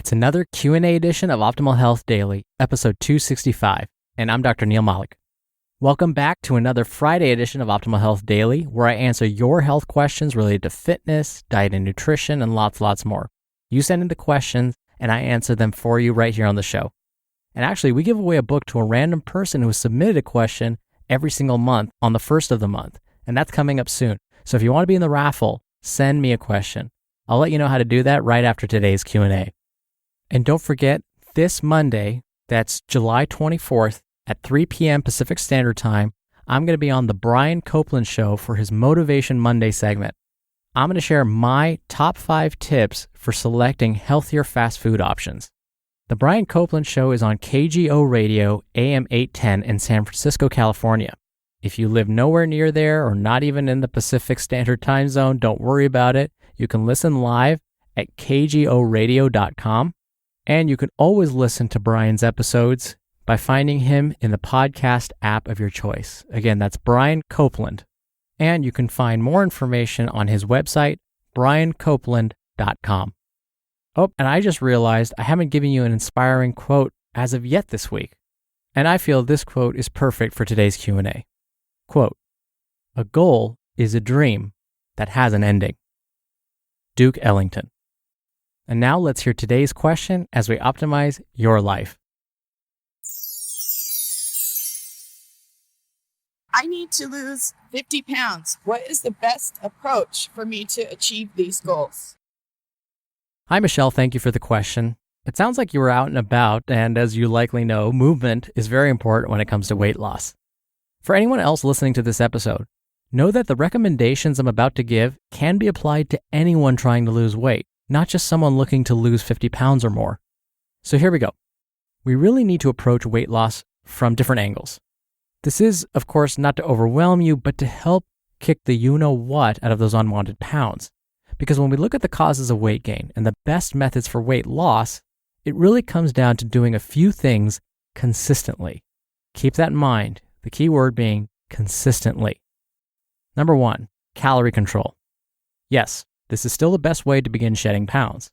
It's another Q&A edition of Optimal Health Daily, episode 265, and I'm Dr. Neil Malik. Welcome back to another Friday edition of Optimal Health Daily, where I answer your health questions related to fitness, diet and nutrition, and lots more. You send in the questions, and I answer them for you right here on the show. And actually, we give away a book to a random person who has submitted a question every single month on the first of the month, and that's coming up soon. So if you want to be in the raffle, send me a question. I'll let you know how to do that right after today's Q&A. And don't forget, this Monday, that's July 24th at 3 p.m. Pacific Standard Time, I'm going to be on the Brian Copeland Show for his Motivation Monday segment. I'm going to share my top 5 tips for selecting healthier fast food options. The Brian Copeland Show is on KGO Radio, AM 810 in San Francisco, California. If you live nowhere near there or not even in the Pacific Standard Time Zone, don't worry about it. You can listen live at kgoradio.com. And you can always listen to Brian's episodes by finding him in the podcast app of your choice. Again, that's Brian Copeland. And you can find more information on his website, briancopeland.com. Oh, and I just realized I haven't given you an inspiring quote as of yet this week. And I feel this quote is perfect for today's Q&A. Quote, "A goal is a dream that has an ending." Duke Ellington. And now let's hear today's question as we optimize your life. I need to lose 50 pounds. What is the best approach for me to achieve these goals? Hi, Michelle. Thank you for the question. It sounds like you were out and about, and as you likely know, movement is very important when it comes to weight loss. For anyone else listening to this episode, know that the recommendations I'm about to give can be applied to anyone trying to lose weight, not just someone looking to lose 50 pounds or more. So here we go. We really need to approach weight loss from different angles. This is, of course, not to overwhelm you, but to help kick the you-know-what out of those unwanted pounds. Because when we look at the causes of weight gain and the best methods for weight loss, it really comes down to doing a few things consistently. Keep that in mind, the key word being consistently. Number 1, calorie control. Yes, this is still the best way to begin shedding pounds.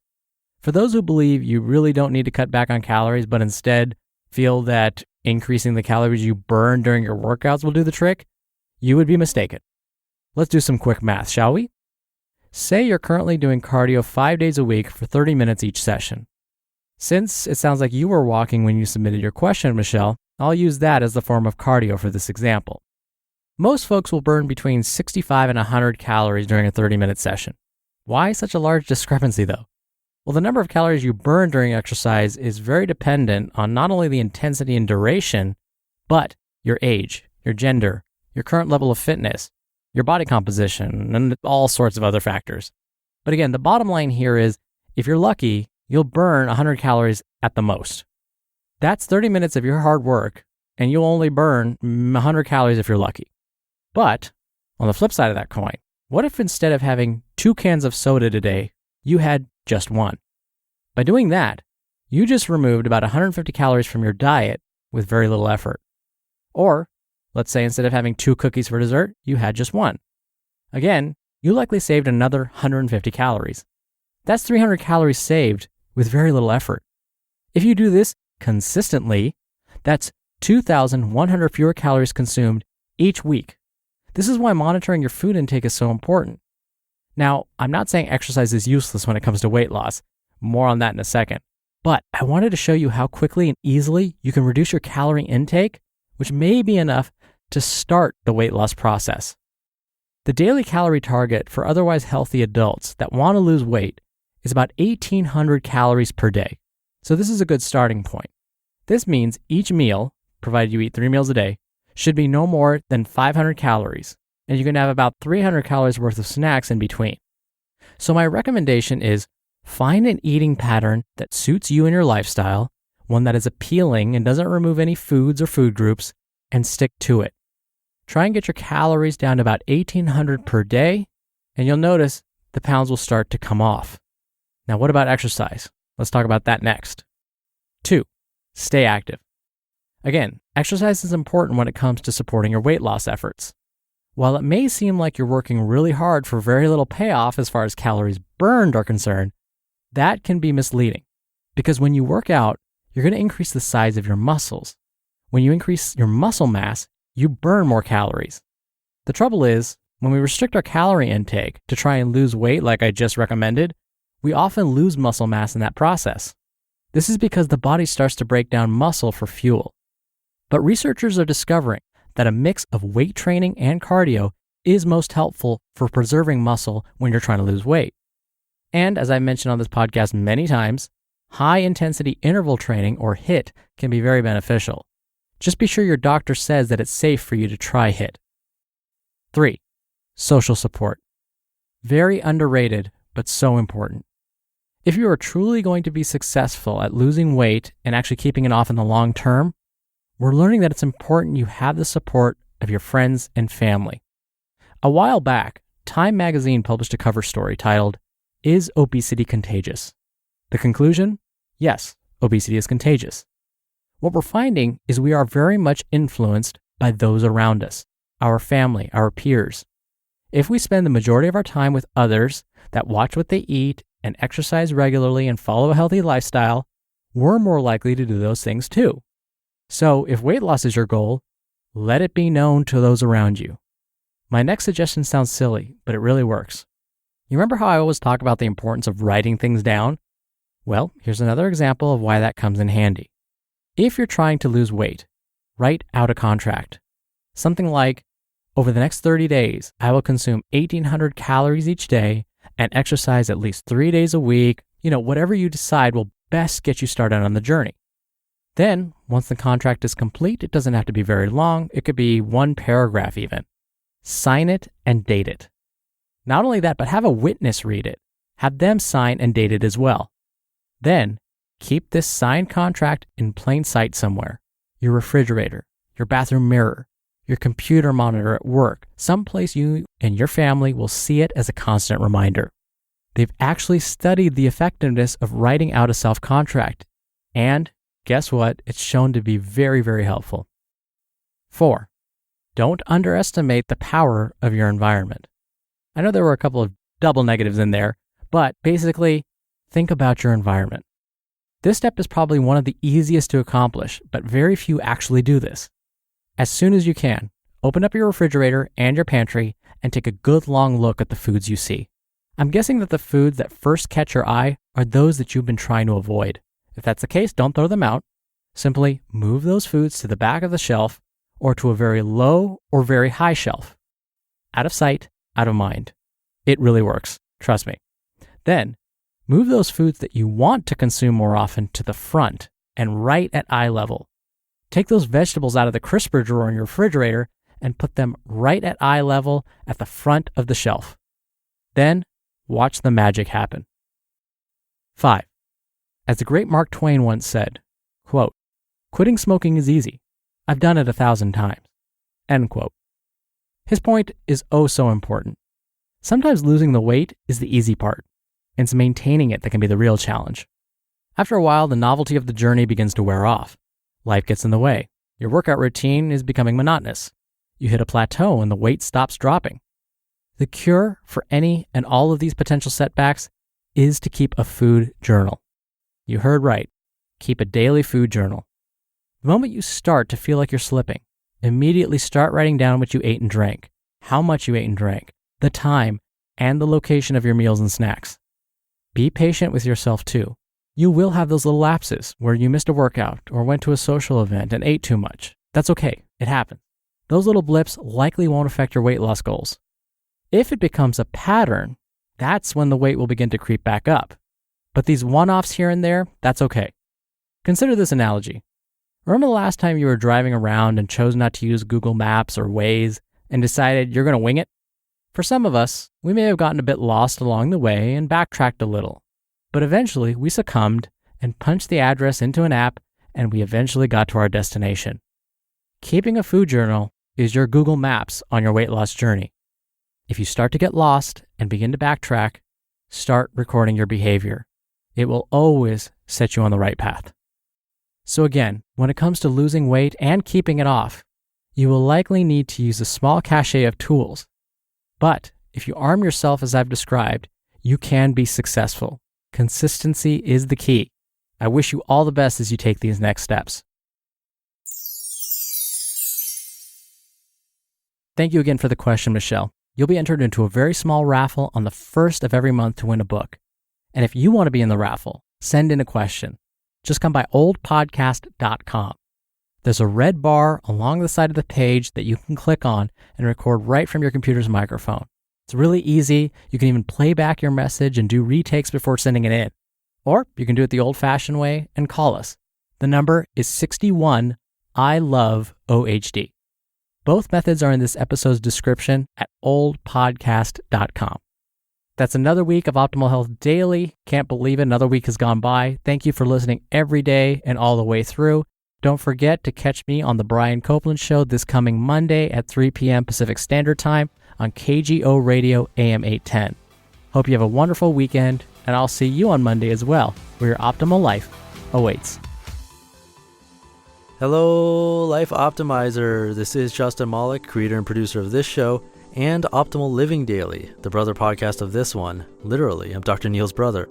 For those who believe you really don't need to cut back on calories, but instead feel that increasing the calories you burn during your workouts will do the trick, you would be mistaken. Let's do some quick math, shall we? Say you're currently doing cardio 5 days a week for 30 minutes each session. Since it sounds like you were walking when you submitted your question, Michelle, I'll use that as the form of cardio for this example. Most folks will burn between 65 and 100 calories during a 30-minute session. Why such a large discrepancy, though? Well, the number of calories you burn during exercise is very dependent on not only the intensity and duration, but your age, your gender, your current level of fitness, your body composition, and all sorts of other factors. But again, the bottom line here is, if you're lucky, you'll burn 100 calories at the most. That's 30 minutes of your hard work, and you'll only burn 100 calories if you're lucky. But on the flip side of that coin, what if instead of having 2 cans of soda today, you had just 1? By doing that, you just removed about 150 calories from your diet with very little effort. Or, let's say instead of having 2 cookies for dessert, you had just 1. Again, you likely saved another 150 calories. That's 300 calories saved with very little effort. If you do this consistently, that's 2,100 fewer calories consumed each week. This is why monitoring your food intake is so important. Now, I'm not saying exercise is useless when it comes to weight loss. More on that in a second. But I wanted to show you how quickly and easily you can reduce your calorie intake, which may be enough to start the weight loss process. The daily calorie target for otherwise healthy adults that want to lose weight is about 1,800 calories per day. So this is a good starting point. This means each meal, provided you eat 3 meals a day, should be no more than 500 calories, and you can have about 300 calories worth of snacks in between. So my recommendation is find an eating pattern that suits you and your lifestyle, one that is appealing and doesn't remove any foods or food groups, and stick to it. Try and get your calories down to about 1,800 per day, and you'll notice the pounds will start to come off. Now, what about exercise? Let's talk about that next. 2, stay active. Again, exercise is important when it comes to supporting your weight loss efforts. While it may seem like you're working really hard for very little payoff as far as calories burned are concerned, that can be misleading. Because when you work out, you're going to increase the size of your muscles. When you increase your muscle mass, you burn more calories. The trouble is, when we restrict our calorie intake to try and lose weight like I just recommended, we often lose muscle mass in that process. This is because the body starts to break down muscle for fuel. But researchers are discovering that a mix of weight training and cardio is most helpful for preserving muscle when you're trying to lose weight. And as I mentioned on this podcast many times, high-intensity interval training, or HIIT, can be very beneficial. Just be sure your doctor says that it's safe for you to try HIIT. 3. Social support. Very underrated, but so important. If you are truly going to be successful at losing weight and actually keeping it off in the long term, we're learning that it's important you have the support of your friends and family. A while back, Time magazine published a cover story titled, "Is Obesity Contagious?" The conclusion? Yes, obesity is contagious. What we're finding is we are very much influenced by those around us, our family, our peers. If we spend the majority of our time with others that watch what they eat and exercise regularly and follow a healthy lifestyle, we're more likely to do those things too. So if weight loss is your goal, let it be known to those around you. My next suggestion sounds silly, but it really works. You remember how I always talk about the importance of writing things down? Well, here's another example of why that comes in handy. If you're trying to lose weight, write out a contract. Something like, over the next 30 days, I will consume 1,800 calories each day and exercise at least 3 days a week. Whatever you decide will best get you started on the journey. Then, once the contract is complete, it doesn't have to be very long. It could be one paragraph even. Sign it and date it. Not only that, but have a witness read it. Have them sign and date it as well. Then, keep this signed contract in plain sight somewhere. Your refrigerator, your bathroom mirror, your computer monitor at work, someplace you and your family will see it as a constant reminder. They've actually studied the effectiveness of writing out a self-contract. And guess what? It's shown to be very, very helpful. 4. Don't underestimate the power of your environment. I know there were a couple of double negatives in there, but basically, think about your environment. This step is probably one of the easiest to accomplish, but very few actually do this. As soon as you can, open up your refrigerator and your pantry and take a good long look at the foods you see. I'm guessing that the foods that first catch your eye are those that you've been trying to avoid. If that's the case, don't throw them out. Simply move those foods to the back of the shelf or to a very low or very high shelf. Out of sight, out of mind. It really works, trust me. Then, move those foods that you want to consume more often to the front and right at eye level. Take those vegetables out of the crisper drawer in your refrigerator and put them right at eye level at the front of the shelf. Then, watch the magic happen. 5. As the great Mark Twain once said, quote, "Quitting smoking is easy. I've done it 1,000 times." End quote. His point is oh so important. Sometimes losing the weight is the easy part. It's maintaining it that can be the real challenge. After a while, the novelty of the journey begins to wear off. Life gets in the way. Your workout routine is becoming monotonous. You hit a plateau and the weight stops dropping. The cure for any and all of these potential setbacks is to keep a food journal. You heard right. Keep a daily food journal. The moment you start to feel like you're slipping, immediately start writing down what you ate and drank, how much you ate and drank, the time, and the location of your meals and snacks. Be patient with yourself too. You will have those little lapses where you missed a workout or went to a social event and ate too much. That's okay. It happens. Those little blips likely won't affect your weight loss goals. If it becomes a pattern, that's when the weight will begin to creep back up. But these one-offs here and there, that's okay. Consider this analogy. Remember the last time you were driving around and chose not to use Google Maps or Waze and decided you're going to wing it? For some of us, we may have gotten a bit lost along the way and backtracked a little. But eventually, we succumbed and punched the address into an app, and we eventually got to our destination. Keeping a food journal is your Google Maps on your weight loss journey. If you start to get lost and begin to backtrack, start recording your behavior. It will always set you on the right path. So again, when it comes to losing weight and keeping it off, you will likely need to use a small cachet of tools. But if you arm yourself as I've described, you can be successful. Consistency is the key. I wish you all the best as you take these next steps. Thank you again for the question, Michelle. You'll be entered into a very small raffle on the first of every month to win a book. And if you want to be in the raffle, send in a question. Just come by oldpodcast.com. There's a red bar along the side of the page that you can click on and record right from your computer's microphone. It's really easy. You can even play back your message and do retakes before sending it in. Or you can do it the old-fashioned way and call us. The number is 61 I love OHD. Both methods are in this episode's description at oldpodcast.com. That's another week of Optimal Health Daily. Can't believe it. Another week has gone by. Thank you for listening every day and all the way through. Don't forget to catch me on The Brian Copeland Show this coming Monday at 3 p.m. Pacific Standard Time on KGO Radio AM 810. Hope you have a wonderful weekend, and I'll see you on Monday as well, where your optimal life awaits. Hello, Life Optimizer. This is Justin Malik, creator and producer of this show and Optimal Living Daily, the brother podcast of this one. Literally, I'm Dr. Neil's brother.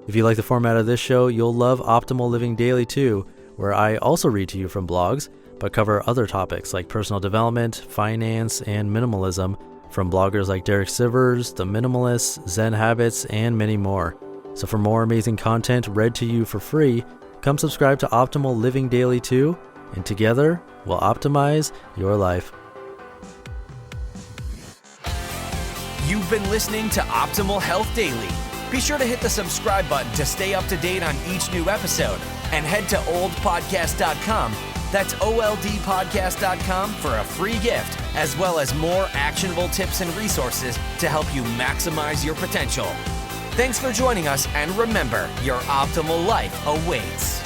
If you like the format of this show, you'll love Optimal Living Daily too, where I also read to you from blogs, but cover other topics like personal development, finance, and minimalism from bloggers like Derek Sivers, The Minimalists, Zen Habits, and many more. So for more amazing content read to you for free, come subscribe to Optimal Living Daily too, and together we'll optimize your life. You've been listening to Optimal Health Daily. Be sure to hit the subscribe button to stay up to date on each new episode, and head to oldpodcast.com. That's oldpodcast.com for a free gift, as well as more actionable tips and resources to help you maximize your potential. Thanks for joining us, and remember, your optimal life awaits.